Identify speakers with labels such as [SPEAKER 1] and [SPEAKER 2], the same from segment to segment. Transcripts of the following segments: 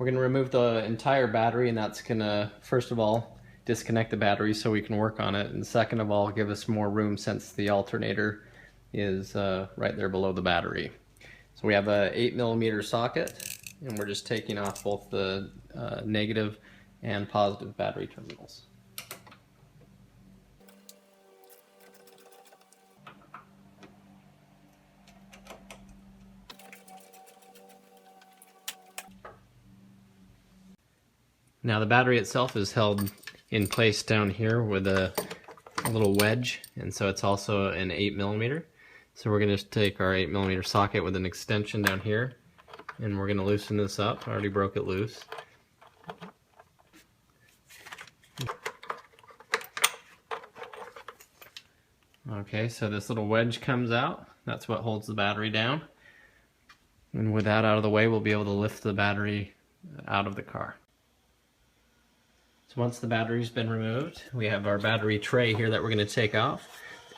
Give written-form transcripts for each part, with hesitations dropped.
[SPEAKER 1] We're going to remove the entire battery, and that's going to, first of all, disconnect the battery so we can work on it, and second of all, give us more room since the alternator is right there below the battery. So we have a 8mm socket, and we're just taking off both the negative and positive battery terminals. Now the battery itself is held in place down here with a little wedge, and so it's also an 8mm. So we're going to take our 8mm socket with an extension down here, and we're going to loosen this up. I already broke it loose. Okay, so this little wedge comes out. That's what holds the battery down. And with that out of the way, we'll be able to lift the battery out of the car. So once the battery's been removed, we have our battery tray here that we're going to take off.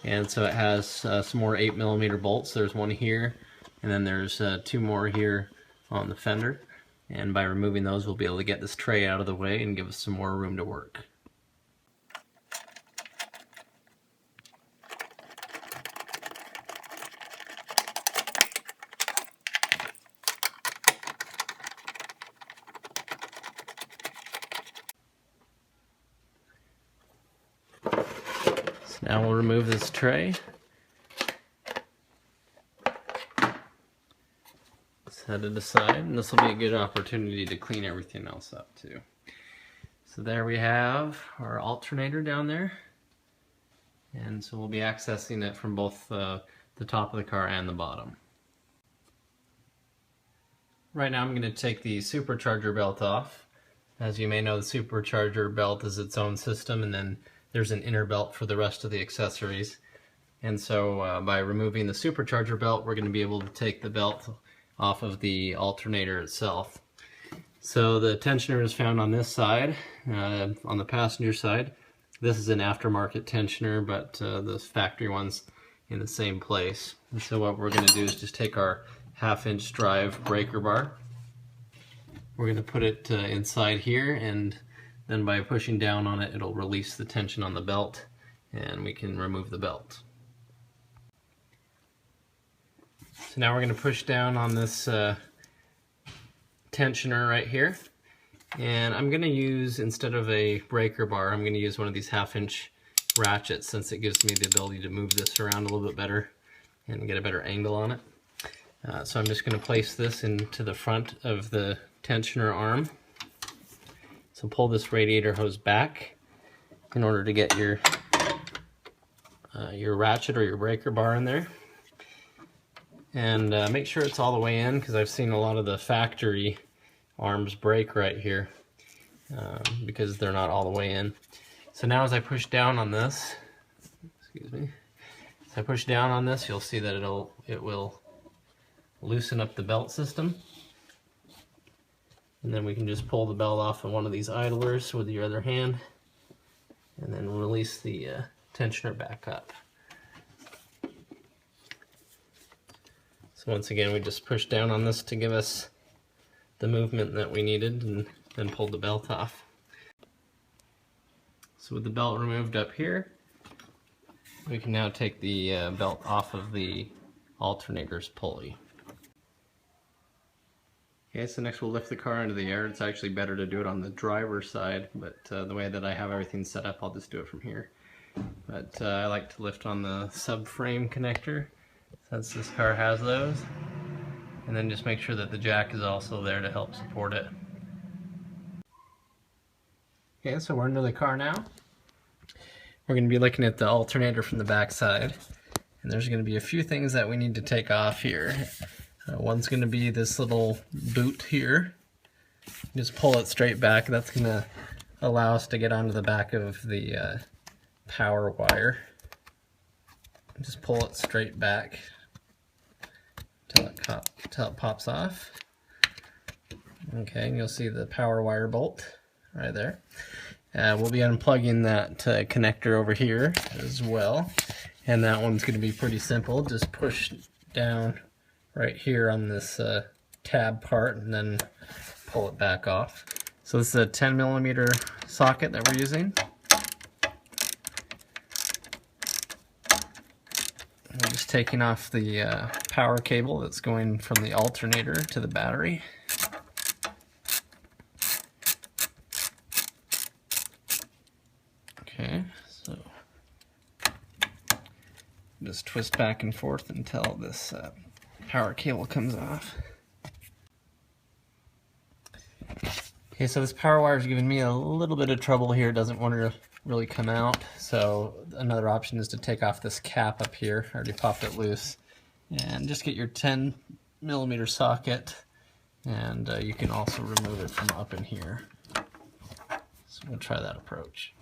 [SPEAKER 1] And so it has some more 8mm bolts. There's one here, and then there's 2 more here on the fender. And by removing those, we'll be able to get this tray out of the way and give us some more room to work. Now we'll remove this tray. Set it aside, and this will be a good opportunity to clean everything else up too. So there we have our alternator down there, and so we'll be accessing it from both the top of the car and the bottom. Right now I'm going to take the supercharger belt off. As you may know, the supercharger belt is its own system, and then there's an inner belt for the rest of the accessories. And so by removing the supercharger belt, we're going to be able to take the belt off of the alternator itself. So the tensioner is found on this side, on the passenger side. This is an aftermarket tensioner, but the factory one's in the same place. And so what we're going to do is just take our 1/2-inch drive breaker bar. We're going to put it inside here, and then by pushing down on it, it'll release the tension on the belt, and we can remove the belt. So now we're going to push down on this tensioner right here, and I'm going to use, instead of a breaker bar, I'm going to use one of these 1/2-inch ratchets, since it gives me the ability to move this around a little bit better and get a better angle on it. So I'm just going to place this into the front of the tensioner arm. So pull this radiator hose back in order to get your ratchet or your breaker bar in there. And make sure it's all the way in, because I've seen a lot of the factory arms break right here because they're not all the way in. So now as I push down on this, as I push down on this, you'll see that it will loosen up the belt system. And then we can just pull the belt off of one of these idlers with your other hand, and then release the tensioner back up. So once again, we just push down on this to give us the movement that we needed, and then pull the belt off. So with the belt removed up here, we can now take the belt off of the alternator's pulley. Okay, so next we'll lift the car into the air. It's actually better to do it on the driver's side, but the way that I have everything set up, I'll just do it from here. But I like to lift on the subframe connector, since this car has those. And then just make sure that the jack is also there to help support it. Okay, so we're into the car now. We're going to be looking at the alternator from the back side. And there's going to be a few things that we need to take off here. One's going to be this little boot here. Just pull it straight back. That's going to allow us to get onto the back of the power wire. Just pull it straight back till it pops off. Okay, and you'll see the power wire bolt right there. We'll be unplugging that connector over here as well. And that one's going to be pretty simple. Just push down right here on this tab part, and then pull it back off. So this is a 10mm socket that we're using. I'm just taking off the power cable that's going from the alternator to the battery. Okay, so just twist back and forth until this power cable comes off. Okay, so this power wire is giving me a little bit of trouble here. It doesn't want to really come out. So another option is to take off this cap up here. I already popped it loose. And just get your 10mm socket, and you can also remove it from up in here. So we'll try that approach.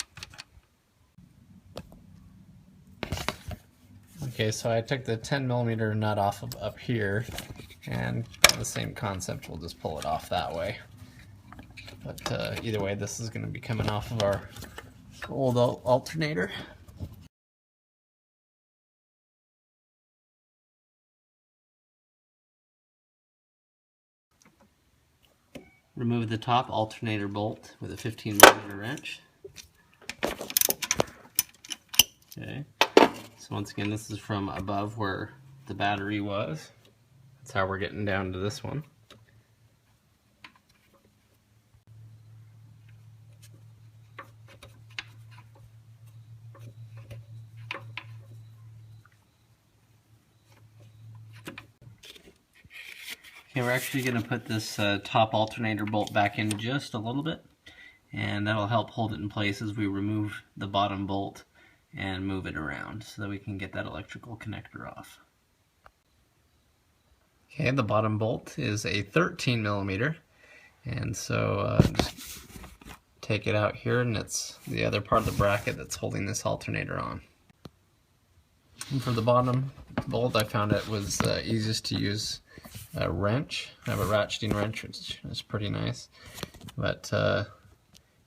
[SPEAKER 1] Okay, so I took the 10mm nut off of up here, and the same concept, we'll just pull it off that way. But either way, this is going to be coming off of our old alternator. Remove the top alternator bolt with a 15mm wrench. Okay, so once again, this is from above where the battery was. That's how we're getting down to this one. Okay, we're actually going to put this top alternator bolt back in just a little bit, and that'll help hold it in place as we remove the bottom bolt and move it around so that we can get that electrical connector off. Okay, the bottom bolt is a 13mm, and so just take it out here, and it's the other part of the bracket that's holding this alternator on. And for the bottom bolt, I found it was easiest to use a wrench. I have a ratcheting wrench, which is pretty nice, but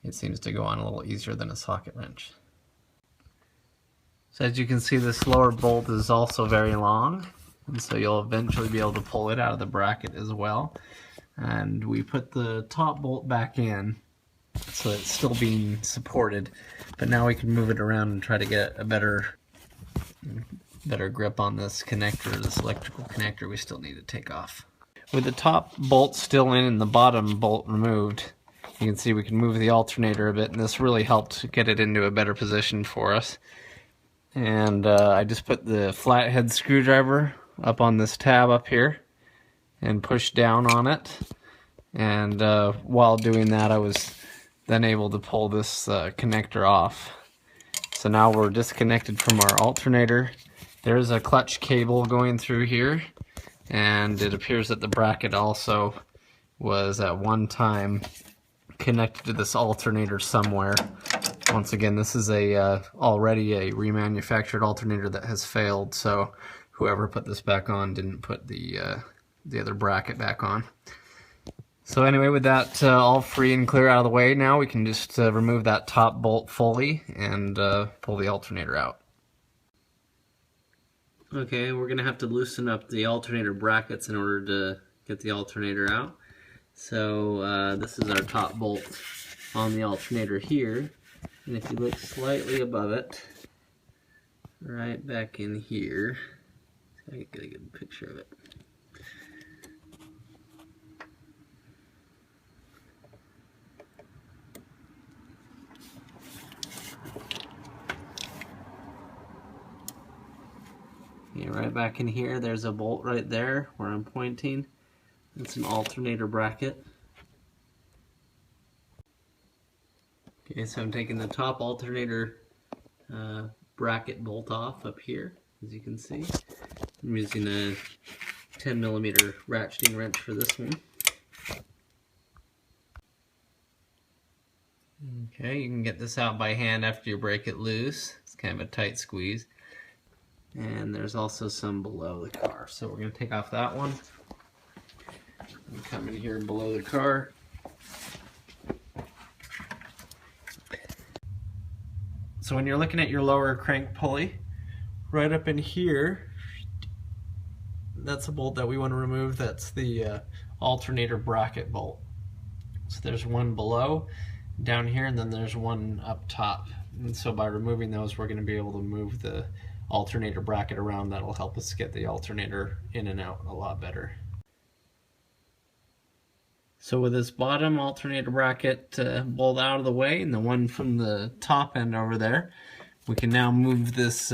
[SPEAKER 1] it seems to go on a little easier than a socket wrench. So as you can see, this lower bolt is also very long, and so you'll eventually be able to pull it out of the bracket as well. And we put the top bolt back in, so it's still being supported, but now we can move it around and try to get a better grip on this connector, this electrical connector we still need to take off. With the top bolt still in and the bottom bolt removed, you can see we can move the alternator a bit, and this really helped get it into a better position for us. And I just put the flathead screwdriver up on this tab up here and pushed down on it, and while doing that, I was then able to pull this connector off. So now we're disconnected from our alternator. There's a clutch cable going through here, and it appears that the bracket also was at one time connected to this alternator somewhere. Once again, this is already a remanufactured alternator that has failed, so whoever put this back on didn't put the other bracket back on. So anyway, with that all free and clear out of the way, now we can just remove that top bolt fully and pull the alternator out. Okay, we're going to have to loosen up the alternator brackets in order to get the alternator out. So this is our top bolt on the alternator here, and if you look slightly above it, right back in here, so I can get a good picture of it. Okay, right back in here, there's a bolt right there where I'm pointing. It's an alternator bracket. Okay, so I'm taking the top alternator bracket bolt off up here, as you can see. I'm using a 10mm ratcheting wrench for this one. Okay, you can get this out by hand after you break it loose. It's kind of a tight squeeze. And there's also some below the car. So we're going to take off that one. And come in here below the car. So when you're looking at your lower crank pulley, right up in here, that's a bolt that we want to remove. That's the alternator bracket bolt. So there's one below down here, and then there's one up top. And so by removing those, we're going to be able to move the alternator bracket around. That'll help us get the alternator in and out a lot better. So with this bottom alternator bracket bolt out of the way, and the one from the top end over there, we can now move this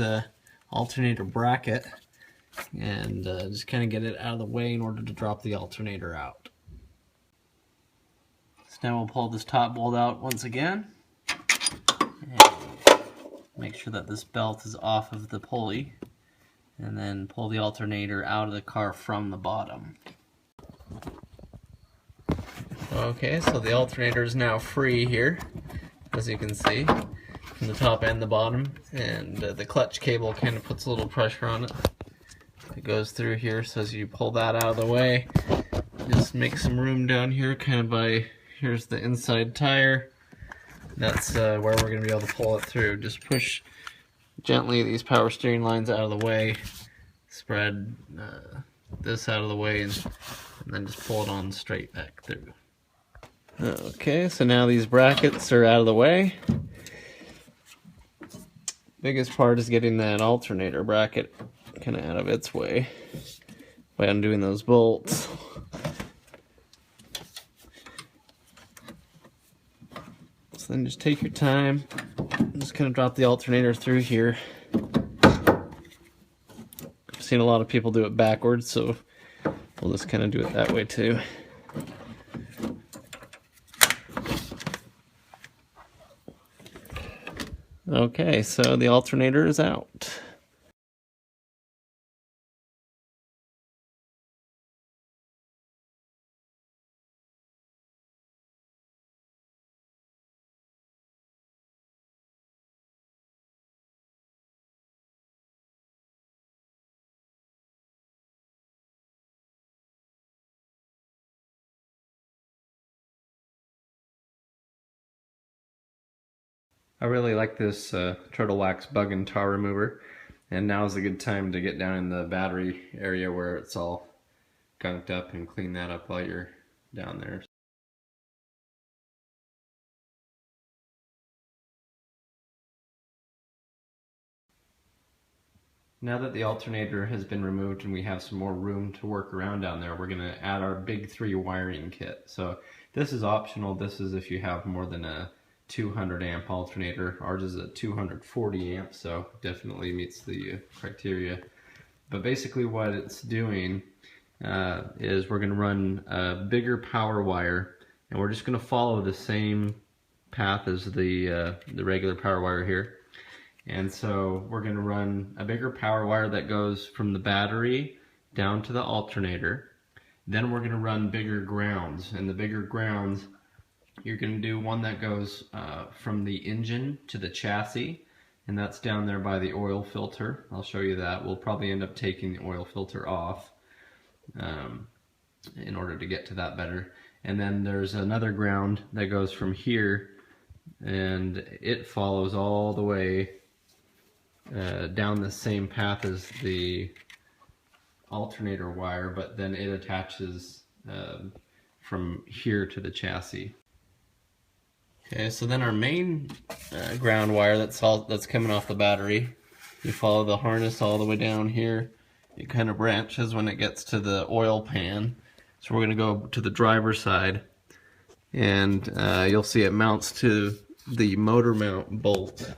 [SPEAKER 1] alternator bracket and just kind of get it out of the way in order to drop the alternator out. So now we'll pull this top bolt out once again, and make sure that this belt is off of the pulley, and then pull the alternator out of the car from the bottom. Okay, so the alternator is now free here, as you can see, from the top and the bottom, and the clutch cable kind of puts a little pressure on it. It goes through here, so as you pull that out of the way, just make some room down here, kind of by, here's the inside tire. That's where we're going to be able to pull it through. Just push gently these power steering lines out of the way, spread this out of the way, and then just pull it on straight back through. Okay, so now these brackets are out of the way. Biggest part is getting that alternator bracket kind of out of its way by undoing those bolts. So then just take your time, just kind of drop the alternator through here. I've seen a lot of people do it backwards, so we'll just kind of do it that way too. Okay, so the alternator is out. I really like this Turtle Wax bug and tar remover, and now is a good time to get down in the battery area where it's all gunked up and clean that up while you're down there. Now that the alternator has been removed and we have some more room to work around down there, we're going to add our big 3 wiring kit. So this is optional. This is if you have more than a 200 amp alternator. Ours is a 240 amp, so definitely meets the criteria. But basically what it's doing is we're going to run a bigger power wire, and we're just going to follow the same path as the regular power wire here. And so we're going to run a bigger power wire that goes from the battery down to the alternator. Then we're going to run bigger grounds, and the bigger grounds, you're going to do one that goes from the engine to the chassis, and that's down there by the oil filter. I'll show you that. We'll probably end up taking the oil filter off in order to get to that better. And then there's another ground that goes from here, and it follows all the way down the same path as the alternator wire, but then it attaches from here to the chassis. Okay, so then our main ground wire that's coming off the battery, you follow the harness all the way down here. It kind of branches when it gets to the oil pan. So we're going to go to the driver's side, and you'll see it mounts to the motor mount bolt,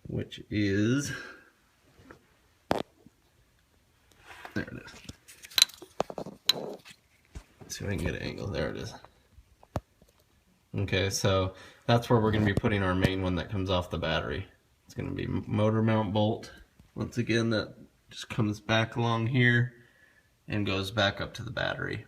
[SPEAKER 1] which is, there it is. Let's see if I can get an angle. There it is. Okay, so that's where we're going to be putting our main one that comes off the battery. It's going to be motor mount bolt. Once again, that just comes back along here and goes back up to the battery.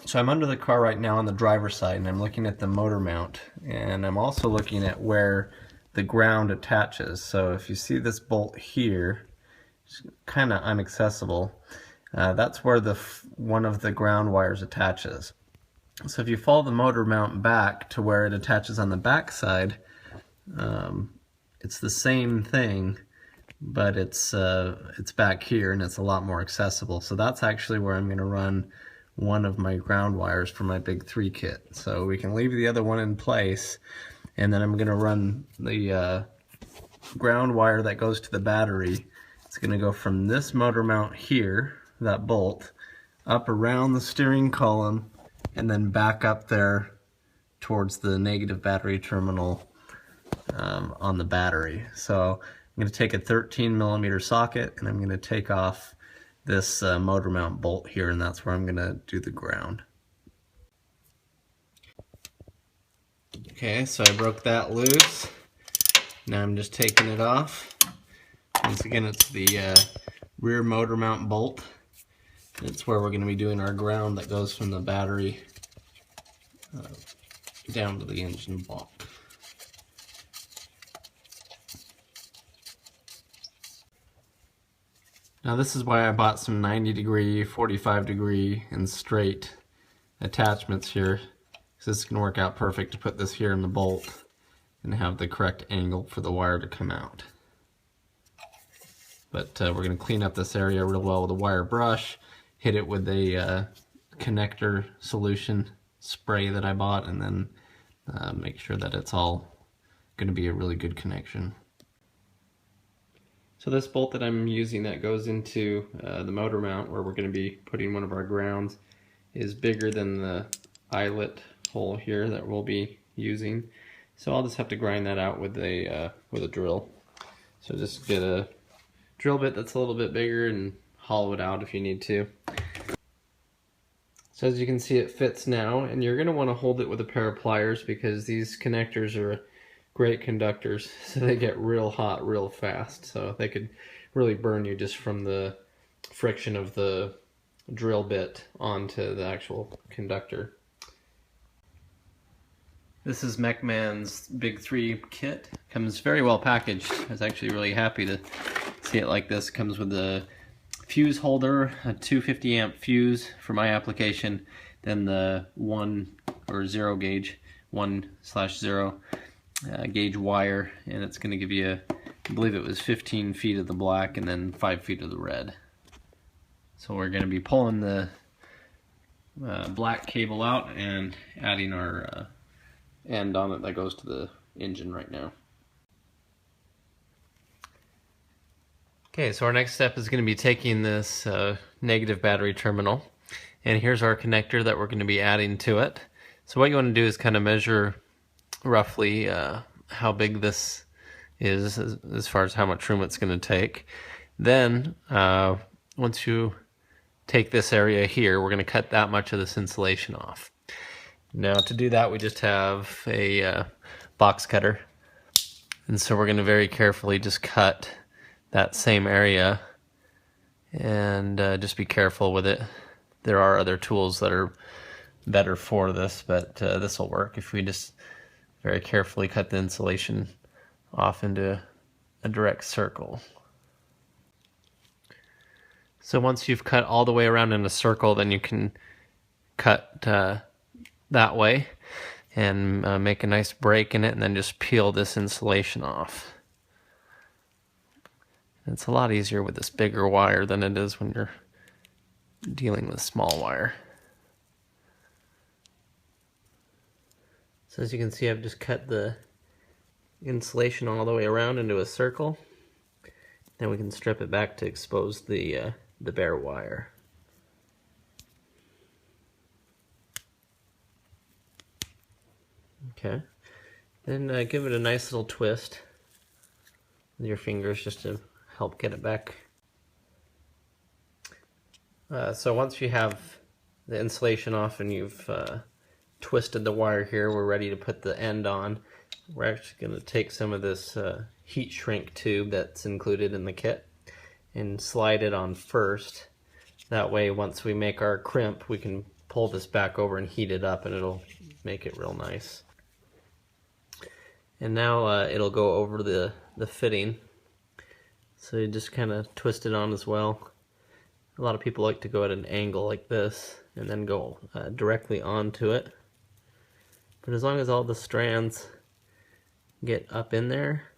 [SPEAKER 1] So I'm under the car right now on the driver's side, and I'm looking at the motor mount, and I'm also looking at where the ground attaches. So if you see this bolt here, it's kind of inaccessible. That's where one of the ground wires attaches. So if you follow the motor mount back to where it attaches on the back side, it's the same thing, but it's back here and it's a lot more accessible. So that's actually where I'm going to run one of my ground wires for my Big 3 kit. So we can leave the other one in place, and then I'm going to run the ground wire that goes to the battery. It's going to go from this motor mount here, that bolt, up around the steering column, and then back up there towards the negative battery terminal on the battery. So I'm going to take a 13mm socket, and I'm going to take off this motor mount bolt here, and that's where I'm going to do the ground. Okay, so I broke that loose. Now I'm just taking it off. Once again, it's the rear motor mount bolt. It's where we're going to be doing our ground that goes from the battery down to the engine block. Now this is why I bought some 90°, 45°, and straight attachments here. So this is going to work out perfect to put this here in the bolt and have the correct angle for the wire to come out. But we're going to clean up this area real well with a wire brush, hit it with a connector solution spray that I bought, and then make sure that it's all going to be a really good connection. So this bolt that I'm using that goes into the motor mount where we're going to be putting one of our grounds is bigger than the eyelet hole here that we'll be using. So I'll just have to grind that out with a drill. So just get a drill bit that's a little bit bigger and hollow it out if you need to. So as you can see, it fits now, and you're going to want to hold it with a pair of pliers because these connectors are great conductors, so they get real hot real fast. So they could really burn you just from the friction of the drill bit onto the actual conductor. This is Mechman's Big 3 kit. Comes very well packaged. I was actually really happy to see it like this. Comes with a fuse holder, a 250 amp fuse for my application, then the 1 or 0 gauge, 1/0 gauge wire, and it's going to give you, I believe it was 15 feet of the black and then 5 feet of the red. So we're going to be pulling the black cable out and adding our end on it that goes to the engine right now. Okay, so our next step is going to be taking this negative battery terminal, and here's our connector that we're going to be adding to it. So what you want to do is kind of measure roughly how big this is as far as how much room it's going to take. Then once you take this area here, we're going to cut that much of this insulation off. Now to do that, we just have a box cutter, and so we're going to very carefully just cut that same area, and just be careful with it. There are other tools that are better for this, but this will work if we just very carefully cut the insulation off into a direct circle. So once you've cut all the way around in a circle, then you can cut that way and make a nice break in it, and then just peel this insulation off. It's a lot easier with this bigger wire than it is when you're dealing with small wire. So as you can see, I've just cut the insulation all the way around into a circle. Then we can strip it back to expose the bare wire. Okay. Then give it a nice little twist with your fingers just to help get it back. So once you have the insulation off and you've twisted the wire here, we're ready to put the end on. We're actually going to take some of this heat shrink tube that's included in the kit and slide it on first. That way once we make our crimp, we can pull this back over and heat it up, and it'll make it real nice. And now it'll go over the fitting. So you just kind of twist it on as well. A lot of people like to go at an angle like this and then go directly onto it. But as long as all the strands get up in there,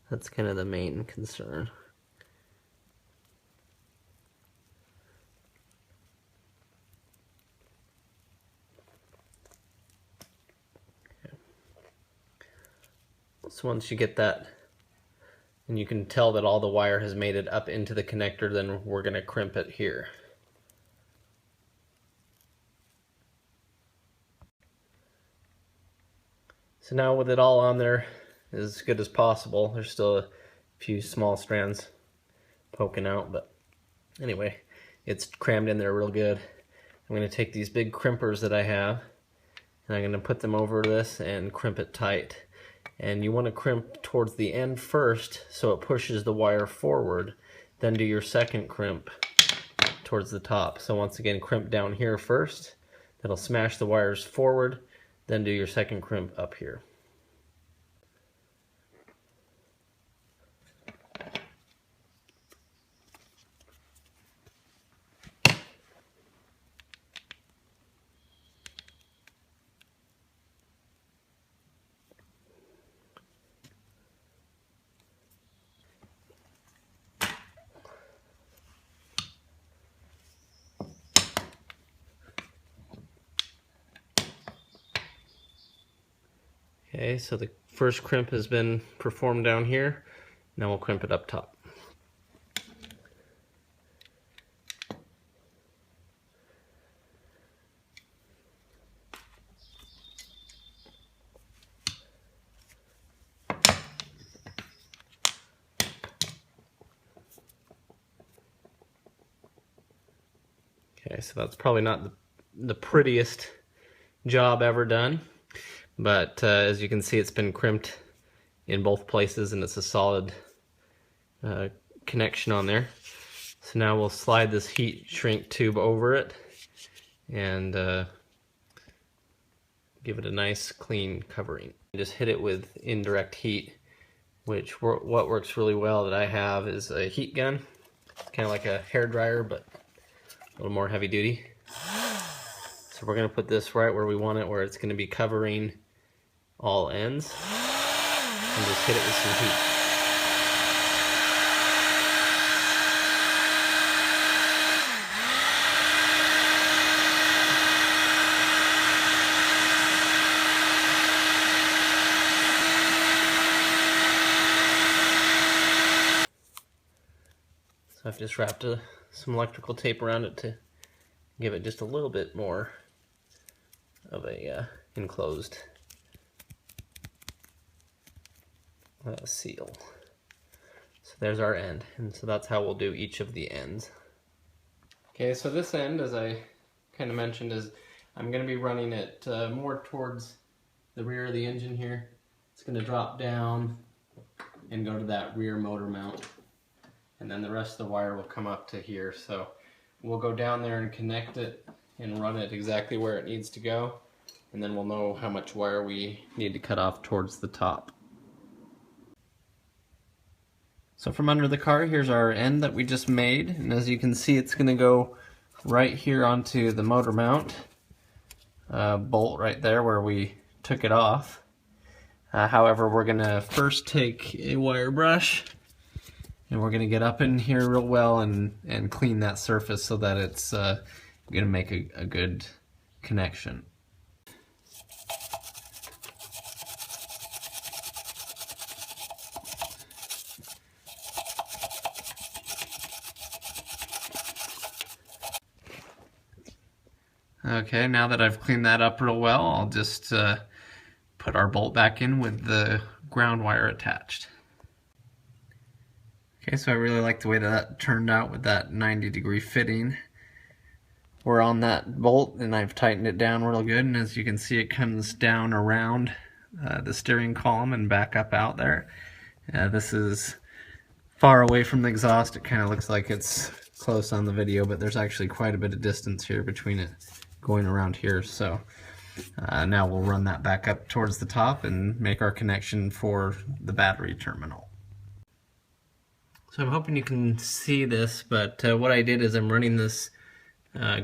[SPEAKER 1] that's kind of the main concern. So once you get that, and you can tell that all the wire has made it up into the connector, then we're going to crimp it here. So now with it all on there as good as possible, there's still a few small strands poking out, but anyway, it's crammed in there real good. I'm going to take these big crimpers that I have, and I'm going to put them over this and crimp it tight. And you want to crimp towards the end first so it pushes the wire forward, then do your second crimp towards the top. So once again, crimp down here first, that'll smash the wires forward, then do your second crimp up here. Okay, so the first crimp has been performed down here. Now we'll crimp it up top. Okay, so that's probably not the prettiest job ever done. But as you can see, it's been crimped in both places and it's a solid connection on there. So now we'll slide this heat shrink tube over it and give it a nice clean covering. Just hit it with indirect heat, which what works really well that I have is a heat gun. It's kind of like a hair dryer, but a little more heavy duty. So we're going to put this right where we want it, where it's going to be covering all ends, and just hit it with some heat. So I've just wrapped some electrical tape around it to give it just a little bit more of a enclosed seal. So there's our end, and so that's how we'll do each of the ends. Okay, so this end, as I kind of mentioned, is I'm going to be running it more towards the rear of the engine here. It's going to drop down and go to that rear motor mount, and then the rest of the wire will come up to here. So we'll go down there and connect it and run it exactly where it needs to go, and then we'll know how much wire we need to cut off towards the top. So from under the car, here's our end that we just made, and as you can see, it's going to go right here onto the motor mount bolt right there where we took it off. However, we're going to first take a wire brush and we're going to get up in here real well and clean that surface so that it's going to make a good connection. Okay, now that I've cleaned that up real well, I'll just put our bolt back in with the ground wire attached. Okay, so I really like the way that turned out with that 90-degree fitting. We're on that bolt and I've tightened it down real good, and as you can see, it comes down around the steering column and back up out there. This is far away from the exhaust. It kind of looks like it's close on the video, but there's actually quite a bit of distance here between it going around here. So now we'll run that back up towards the top and make our connection for the battery terminal. So I'm hoping you can see this, but what I did is I'm running this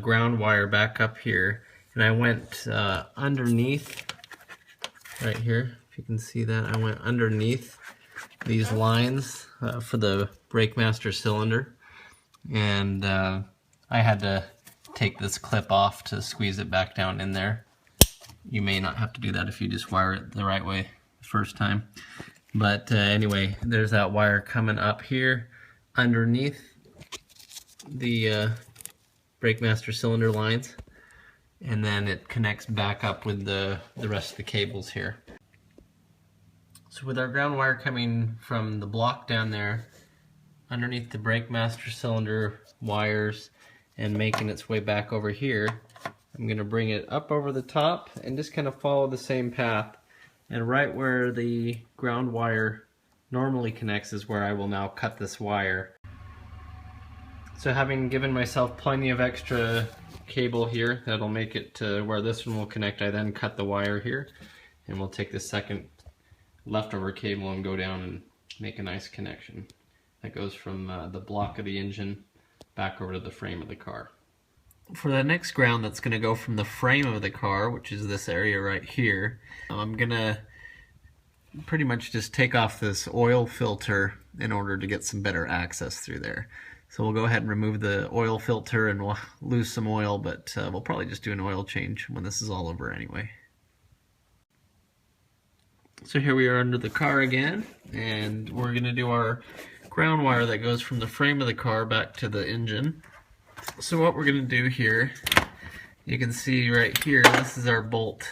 [SPEAKER 1] ground wire back up here, and I went underneath right here. If you can see that, I went underneath these lines for the BrakeMaster cylinder, and I had to take this clip off to squeeze it back down in there. You may not have to do that if you just wire it the right way the first time. But anyway, there's that wire coming up here underneath the BrakeMaster cylinder lines, and then it connects back up with the rest of the cables here. So with our ground wire coming from the block down there underneath the BrakeMaster cylinder wires and making its way back over here, I'm going to bring it up over the top and just kind of follow the same path. And right where the ground wire normally connects is where I will now cut this wire. So having given myself plenty of extra cable here that'll make it to where this one will connect, I then cut the wire here, and we'll take the second leftover cable and go down and make a nice connection that goes from the block of the engine back over to the frame of the car. For the next ground that's going to go from the frame of the car, which is this area right here, I'm going to pretty much just take off this oil filter in order to get some better access through there. So we'll go ahead and remove the oil filter and we'll lose some oil, but we'll probably just do an oil change when this is all over anyway. So here we are under the car again, and we're going to do our ground wire that goes from the frame of the car back to the engine. So what we're going to do here, you can see right here, this is our bolt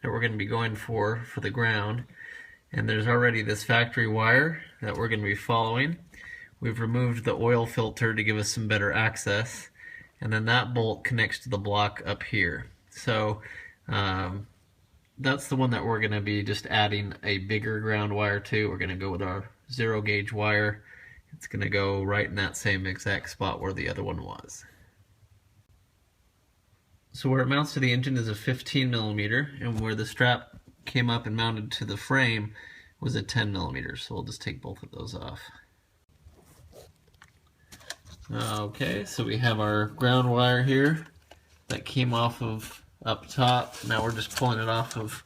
[SPEAKER 1] that we're going to be going for the ground. And there's already this factory wire that we're going to be following. We've removed the oil filter to give us some better access. And then that bolt connects to the block up here. So that's the one that we're going to be just adding a bigger ground wire to. We're going to go with our 0 gauge wire. It's going to go right in that same exact spot where the other one was. So where it mounts to the engine is a 15 millimeter, and where the strap came up and mounted to the frame was a 10 millimeter. So we'll just take both of those off. Okay, so we have our ground wire here that came off of up top. Now we're just pulling it off of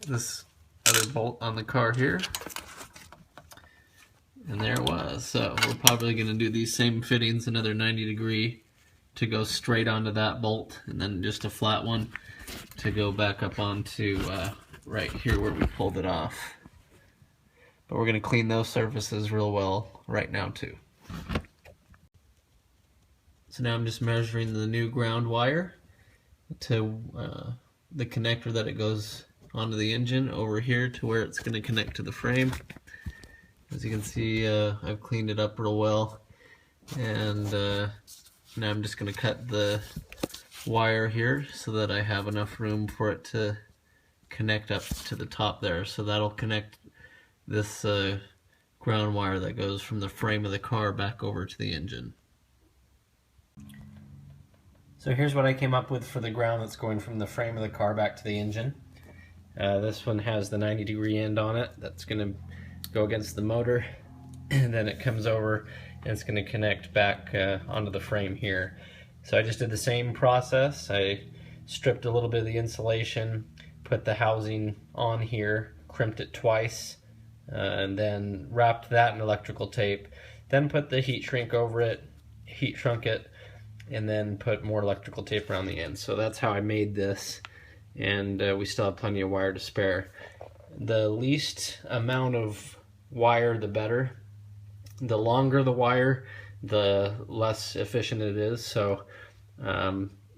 [SPEAKER 1] this other bolt on the car here. And there it was. So we're probably going to do these same fittings, another 90 degree to go straight onto that bolt, and then just a flat one to go back up onto right here where we pulled it off. But we're going to clean those surfaces real well right now too. So now I'm just measuring the new ground wire to the connector that it goes onto the engine over here to where it's going to connect to the frame. As you can see, I've cleaned it up real well, and now I'm just going to cut the wire here so that I have enough room for it to connect up to the top there. So that'll connect this ground wire that goes from the frame of the car back over to the engine. So here's what I came up with for the ground that's going from the frame of the car back to the engine. This one has the 90 degree end on it that's going to go against the motor, and then it comes over and it's going to connect back onto the frame here. So I just did the same process. I stripped a little bit of the insulation, put the housing on here, crimped it twice, and then wrapped that in electrical tape, then put the heat shrink over it, heat shrunk it, and then put more electrical tape around the end. So that's how I made this, and we still have plenty of wire to spare. The least amount of wire, the better. The longer the wire, the less efficient it is. So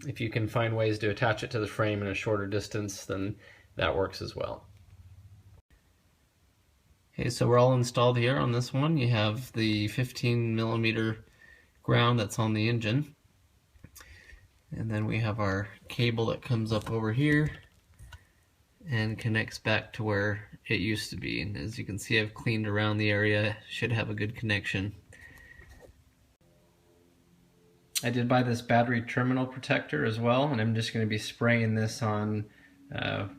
[SPEAKER 1] if you can find ways to attach it to the frame in a shorter distance, then that works as well. Okay, so we're all installed here on this one. You have the 15 millimeter ground that's on the engine. And then we have our cable that comes up over here and connects back to where it used to be. And as you can see, I've cleaned around the area. Should have a good connection. I did buy this battery terminal protector as well, and I'm just going to be spraying this on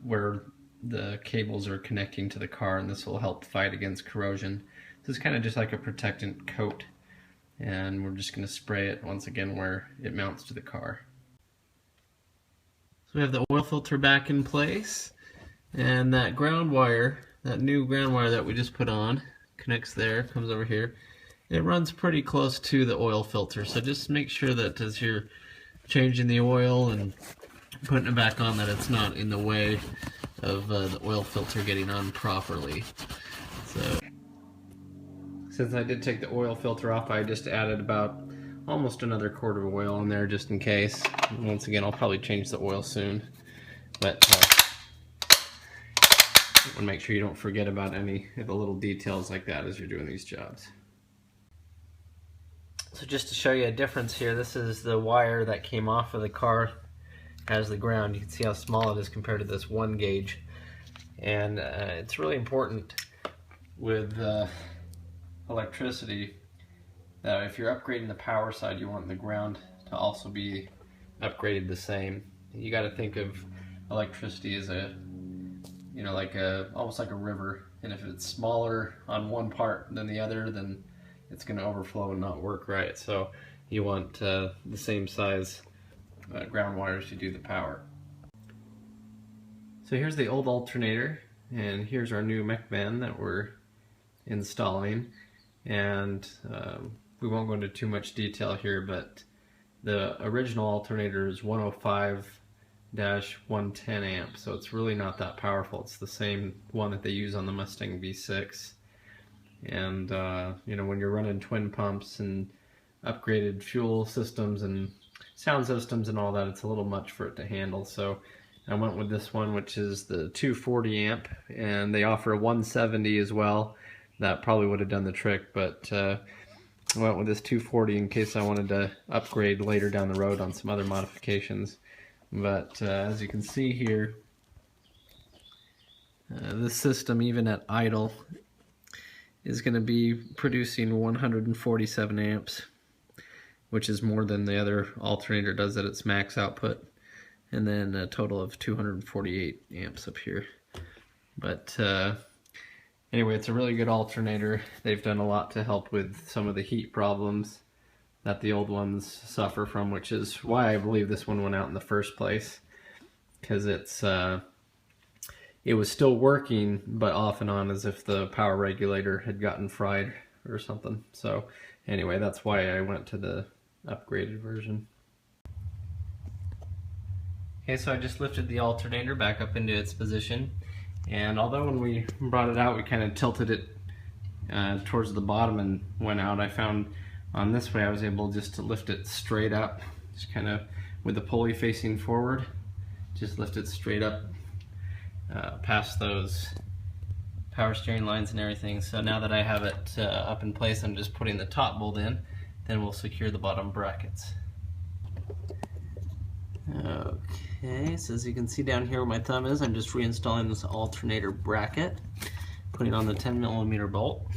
[SPEAKER 1] where the cables are connecting to the car, and this will help fight against corrosion. This is kind of just like a protectant coat, and we're just going to spray it once again where it mounts to the car. So we have the oil filter back in place, and that ground wire, that new ground wire that we just put on, connects there, comes over here. It runs pretty close to the oil filter, so just make sure that as you're changing the oil and putting it back on, that it's not in the way of the oil filter getting on properly. Since I did take the oil filter off, I just added about almost another quart of oil in there just in case. And once again, I'll probably change the oil soon, but you want to make sure you don't forget about any of the little details like that as you're doing these jobs. So just to show you a difference here, this is the wire that came off of the car as the ground. You can see how small it is compared to this 1 gauge. And it's really important with electricity that if you're upgrading the power side, you want the ground to also be upgraded the same. You got to think of electricity as a, you know, like almost like a river, and if it's smaller on one part than the other, then it's going to overflow and not work right. So you want the same size ground wires to do the power. So here's the old alternator, and here's our new mech van that we're installing. And we won't go into too much detail here, but the original alternator is 105-110 amps, so it's really not that powerful. It's the same one that they use on the Mustang V6. And you know, when you're running twin pumps and upgraded fuel systems and sound systems and all that, it's a little much for it to handle. So I went with this one, which is the 240 amp, and they offer a 170 as well. That probably would have done the trick, but I went with this 240 in case I wanted to upgrade later down the road on some other modifications. But as you can see here, this system, even at idle, is going to be producing 147 amps, which is more than the other alternator does at its max output, and then a total of 248 amps up here. But anyway, it's a really good alternator. They've done a lot to help with some of the heat problems that the old ones suffer from, which is why I believe this one went out in the first place, because it was still working, but off and on, as if the power regulator had gotten fried or something. So anyway, that's why I went to the upgraded version. Okay, so I just lifted the alternator back up into its position, and although when we brought it out we kind of tilted it towards the bottom and went out, I found on this way I was able just to lift it straight up, just kind of with the pulley facing forward, just lift it straight up past those power steering lines and everything. So now that I have it up in place, I'm just putting the top bolt in, then we'll secure the bottom brackets. Okay, so as you can see down here where my thumb is, I'm just reinstalling this alternator bracket, putting on the 10mm bolt.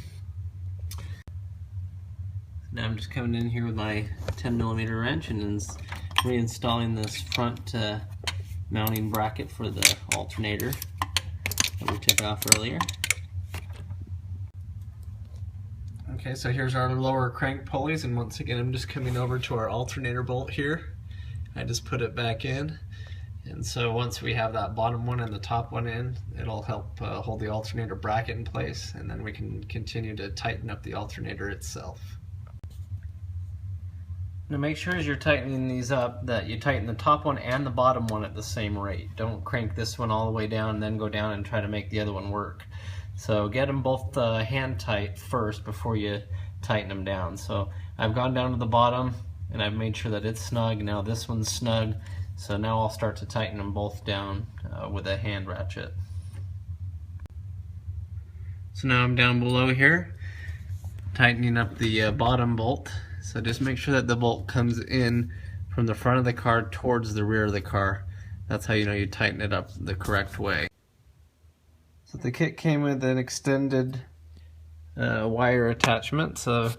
[SPEAKER 1] Now I'm just coming in here with my 10mm wrench and then reinstalling this front mounting bracket for the alternator that we took off earlier. Okay, so here's our lower crank pulleys, and once again I'm just coming over to our alternator bolt here. I just put it back in, and so once we have that bottom one and the top one in, it'll help hold the alternator bracket in place, and then we can continue to tighten up the alternator itself. Now make sure as you're tightening these up that you tighten the top one and the bottom one at the same rate. Don't crank this one all the way down and then go down and try to make the other one work. So get them both hand tight first before you tighten them down. So I've gone down to the bottom and I've made sure that it's snug. Now this one's snug, so now I'll start to tighten them both down with a hand ratchet. So now I'm down below here, tightening up the bottom bolt. So just make sure that the bolt comes in from the front of the car towards the rear of the car. That's how you know you tighten it up the correct way. So the kit came with an extended wire attachment, so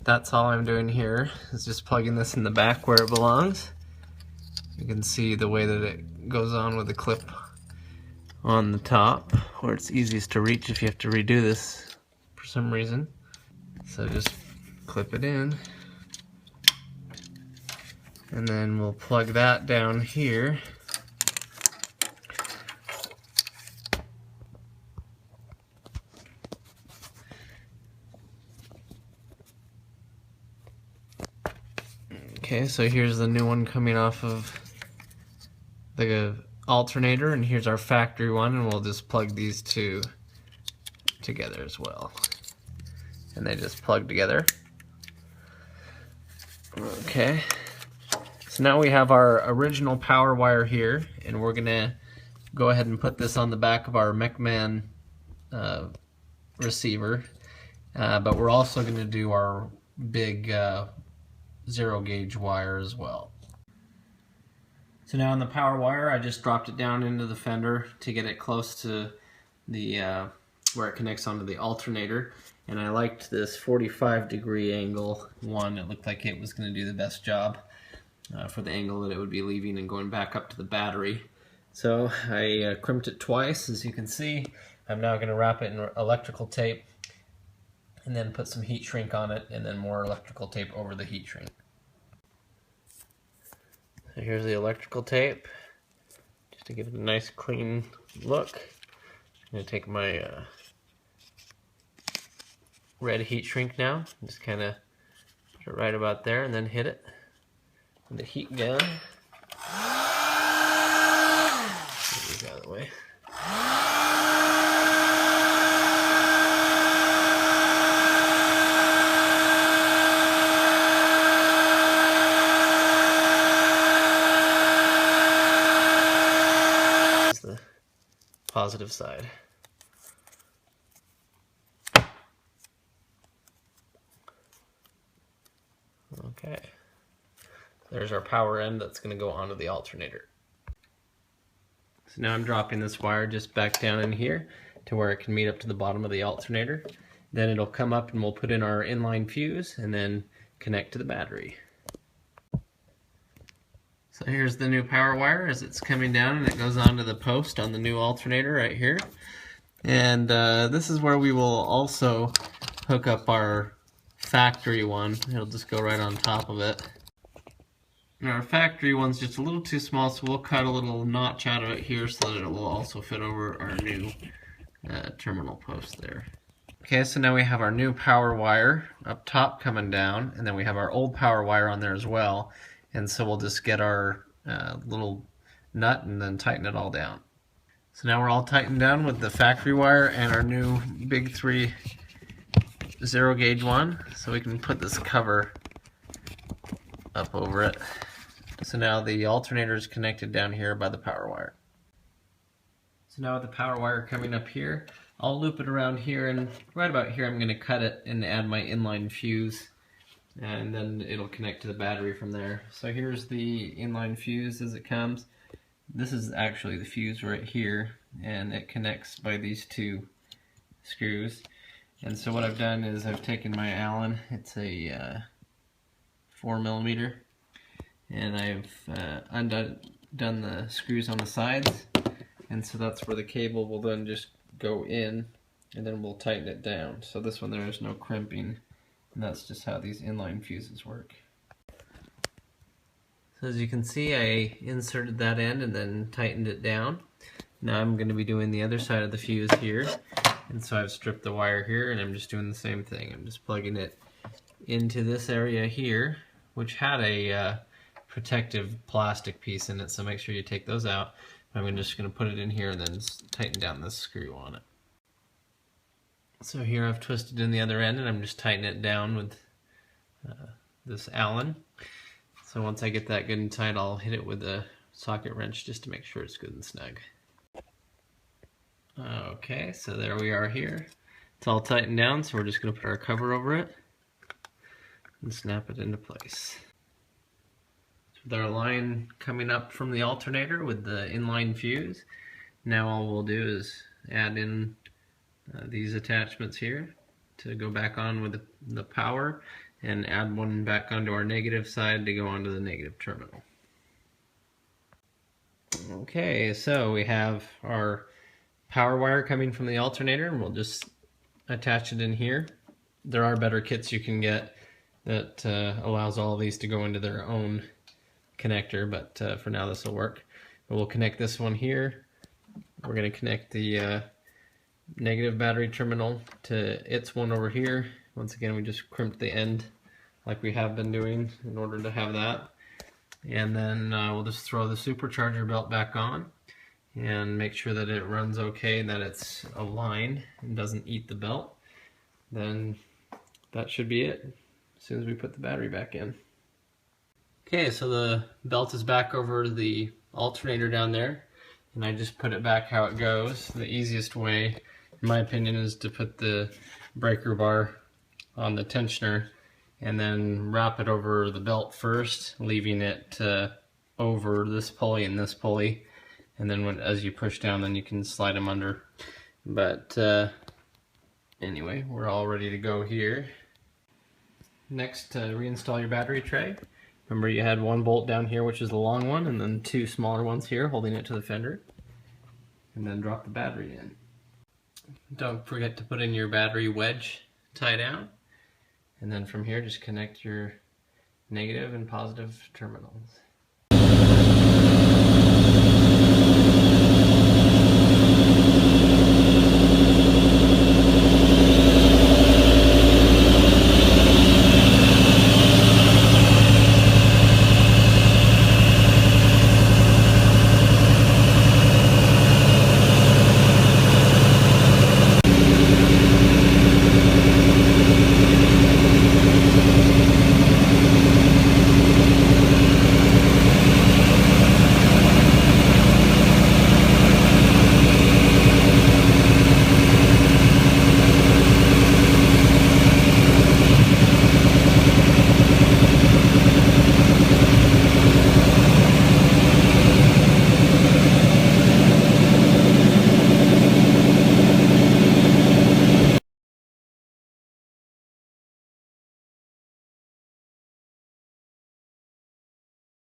[SPEAKER 1] that's all I'm doing here is just plugging this in the back where it belongs. You can see the way that it goes on with the clip on the top, where it's easiest to reach if you have to redo this for some reason. So just clip it in, and then we'll plug that down here. Okay, so here's the new one coming off of the alternator, and here's our factory one, and we'll just plug these two together as well. and they just plug together. Okay, so now we have our original power wire here, and we're gonna go ahead and put this on the back of our MechMan receiver, but we're also gonna do our big 0 gauge wire as well. So now on the power wire, I just dropped it down into the fender to get it close to the where it connects onto the alternator. And I liked this 45-degree angle one. It looked like it was going to do the best job for the angle that it would be leaving and going back up to the battery. So I crimped it twice, as you can see. I'm now going to wrap it in electrical tape and then put some heat shrink on it, and then more electrical tape over the heat shrink. So here's the electrical tape, just to give it a nice clean look. I'm going to take my red heat shrink now, just kind of put it right about there and then hit it with the heat gun. Get these out of the way. The positive side. Okay, there's our power end that's going to go onto the alternator. So now I'm dropping this wire just back down in here to where it can meet up to the bottom of the alternator. Then it'll come up and we'll put in our inline fuse and then connect to the battery. So here's the new power wire as it's coming down, and it goes onto the post on the new alternator right here. And this is where we will also hook up our factory one. It'll just go right on top of it. And our factory one's just a little too small, so we'll cut a little notch out of it here so that it will also fit over our new terminal post there. Okay, so now we have our new power wire up top coming down, and then we have our old power wire on there as well. And so we'll just get our little nut and then tighten it all down. So now we're all tightened down with the factory wire and our new Big 3 0 gauge one. So we can put this cover up over it. So now the alternator is connected down here by the power wire. So now with the power wire coming up here, I'll loop it around here, and right about here I'm going to cut it and add my inline fuse. And then it'll connect to the battery from there. So here's the inline fuse as it comes. This is actually the fuse right here, and it connects by these two screws. And so what I've done is I've taken my Allen, it's a 4mm, and I've undone the screws on the sides, and so that's where the cable will then just go in, and then we'll tighten it down. So this one there is no crimping. And that's just how these inline fuses work. So as you can see, I inserted that end and then tightened it down. Now I'm going to be doing the other side of the fuse here. And so I've stripped the wire here, and I'm just doing the same thing. I'm just plugging it into this area here, which had a protective plastic piece in it, so make sure you take those out. I'm just going to put it in here and then tighten down this screw on it. So here I've twisted in the other end, and I'm just tightening it down with this Allen. So once I get that good and tight, I'll hit it with a socket wrench just to make sure it's good and snug. Okay, so there we are here. It's all tightened down, so we're just going to put our cover over it and snap it into place. So with our line coming up from the alternator with the inline fuse, now all we'll do is add in these attachments here to go back on with the power, and add one back onto our negative side to go onto the negative terminal. Okay, so we have our power wire coming from the alternator, and we'll just attach it in here. There are better kits you can get that allows all of these to go into their own connector, but for now this will work. But we'll connect this one here. We're going to connect the negative battery terminal to its one over here. Once again, we just crimped the end like we have been doing in order to have that. And then we'll just throw the supercharger belt back on and make sure that it runs okay, that it's aligned and doesn't eat the belt. Then that should be it as soon as we put the battery back in. Okay, so the belt is back over the alternator down there, and I just put it back how it goes. The easiest way, in my opinion, is to put the breaker bar on the tensioner and then wrap it over the belt first, leaving it over this pulley and this pulley, and then as you push down, then you can slide them under. But anyway, we're all ready to go here. Next, reinstall your battery tray. Remember, you had one bolt down here, which is the long one, and then two smaller ones here holding it to the fender. And then drop the battery in. Don't forget to put in your battery wedge tie down. And then from here, just connect your negative and positive terminals.